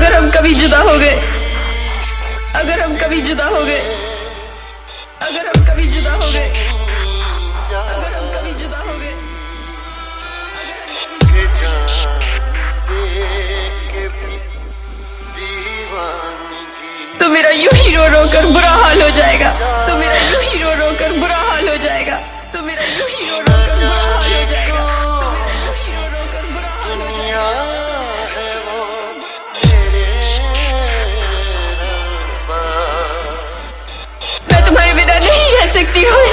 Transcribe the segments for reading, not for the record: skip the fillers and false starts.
अगर हम कभी जुदा हो गए, अगर हम कभी जुदा हो गए, अगर हम कभी जुदा हो गए, अगर हम कभी जुदा हो गए, तो मेरा यूं ही रो रो कर बुरा हाल हो जाएगा, तो मेरा यूं ही रो रो कर बुरा हाल हो जाएगा, तो मेरा यूं ही रो रो कर बुरा हाल हो जाएगा, तो मेरा यूं ही रो रो कर बुरा हाल हो जाएगा। मैं तुम्हारे बिना नहीं रह सकती हूँ,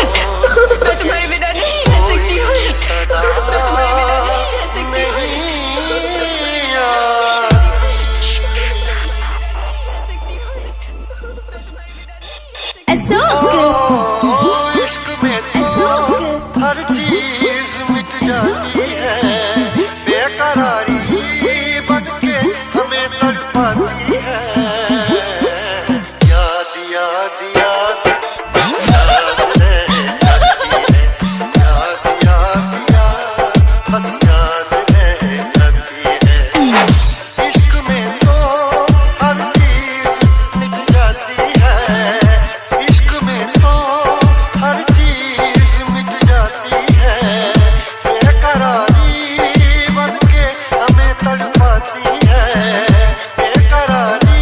मैं तुम्हारे बिना नहीं रह सकती हूँ, मैं तुम्हारे बिना नहीं रह सकती हूँ। इश्क में तो हर चीज मिट जाती है, बेकरारी बन के हमें तड़पाती है। याद याद याद याद रह जाती है, याद याद याद बस याद रह जाती है। इश्क में तो हर चीज मिट जाती है, इश्क में तो हर चीज मिट जाती है, बेकरारी बन के हमें तड़पाती है, बेकरारी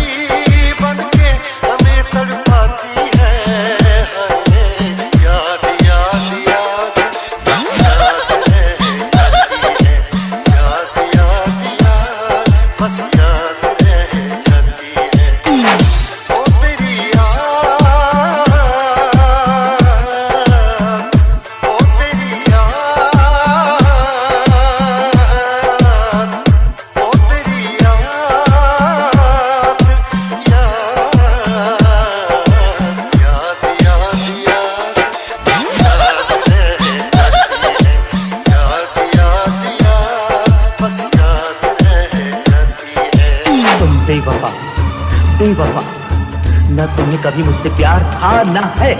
बन के हमें तड़पाती है। याद याद याद याद रह जाती है, याद याद याद बस याद रह जाती है। ओ तेरी याद, ओ तेरी याद, ओ तेरी याद, याद याद याद याद रह जाती है, याद याद याद बस याद रह जाती है। तुम बेवफा, बेवफा, न तुम्हें कभी मुझसे प्यार था ना है,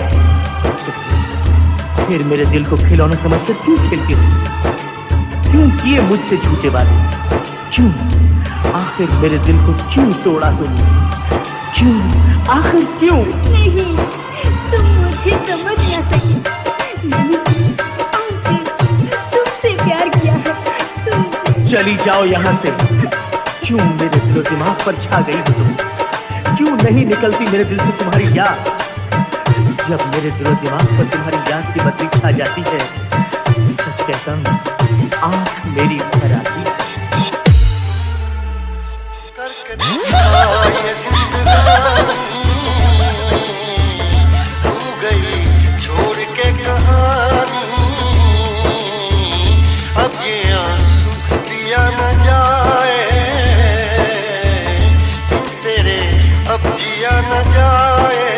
फिर मेरे दिल को खिलौना समझकर क्यों खेलती हो? क्यों किए मुझसे झूठे वादे? क्यों आखिर मेरे दिल को क्यों तोड़ा तुमने? क्यों आखिर क्यों? नहीं, तुम मुझे समझ ना सके। मैंने तुमसे प्यार किया है, तुमसे। चली जाओ यहाँ से। क्यों मेरे दिलो दिमाग पर छा गई हो तुम? क्यों नहीं निकलती मेरे दिल से तुम्हारी याद? जब मेरे दिलो दिमाग पर तुम्हारी याद की बत्ती छा जाती है, सच कहता हूँ आँख मेरी भर आती है। करके देखा ये जिंदगानी, तू गई छोड़ के कहानी, अब ये आंसू पिया न जाए, तेरे अब जिया न जाए।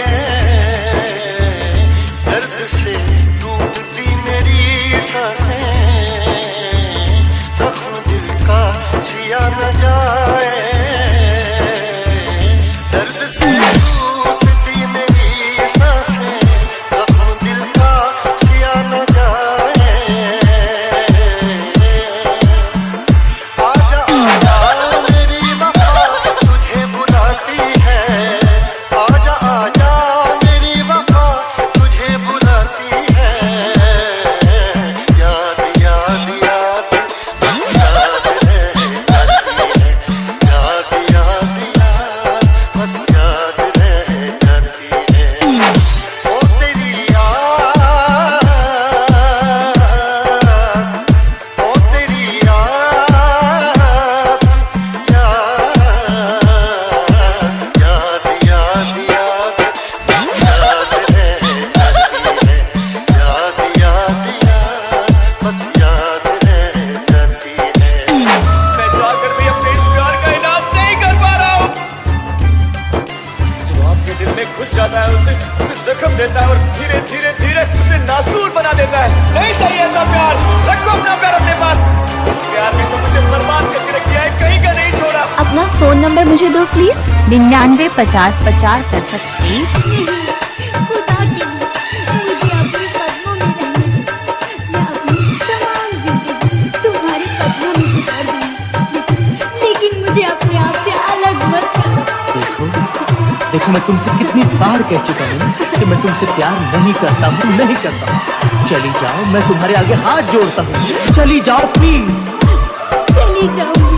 दर्द से टूटती मेरी सांसें, जख्म दिल का सिया न जाए। दर्द से टूटती मेरी सांसें, जख्म दिल का सिया न जाए। आजा आजा मेरी वफा तुझे बुलाती है, आजा आजा मेरी वफा तुझे बुलाती है। याद याद याद याद रह जाती है, याद याद याद बस याद रह जाती है। ओ तेरी याद, ओ तेरी याद, याद याद याद याद याद रह जाती है, याद याद याद बस याद रह जाती है। मैं चाहकर भी अपने इस प्यार का इलाज नहीं कर पा रहा हूँ। जो आपके दिल में घुस जाता है, उसे जख्म देता है और धीरे धीरे धीरे उसे नासूर बना देता है। नहीं चाहिए ऐसा प्यार, रखो अपना प्यार अपने पास। इस प्यार ने तो मुझे बर्बाद करके रख दिया है, कहीं का नहीं छोड़ा। अपना फोन नंबर मुझे दो प्लीज। 99 50 50 67 30। खुदा के लिए मुझे अपने कदमों में रहने दो। मैं अपनी तमाम जिंदगी तुम्हारे कदमों में गुजार दूंगी, लेकिन मुझे अपने आप से अलग मत कर। देखो मैं तुमसे कितनी बार कह चुका हूँ कि मैं तुमसे प्यार नहीं करता हूँ, नहीं करता हूँ। चली जाओ, मैं तुम्हारे आगे हाथ जोड़ता हूँ, चली जाओ प्लीज। चली जाऊंगी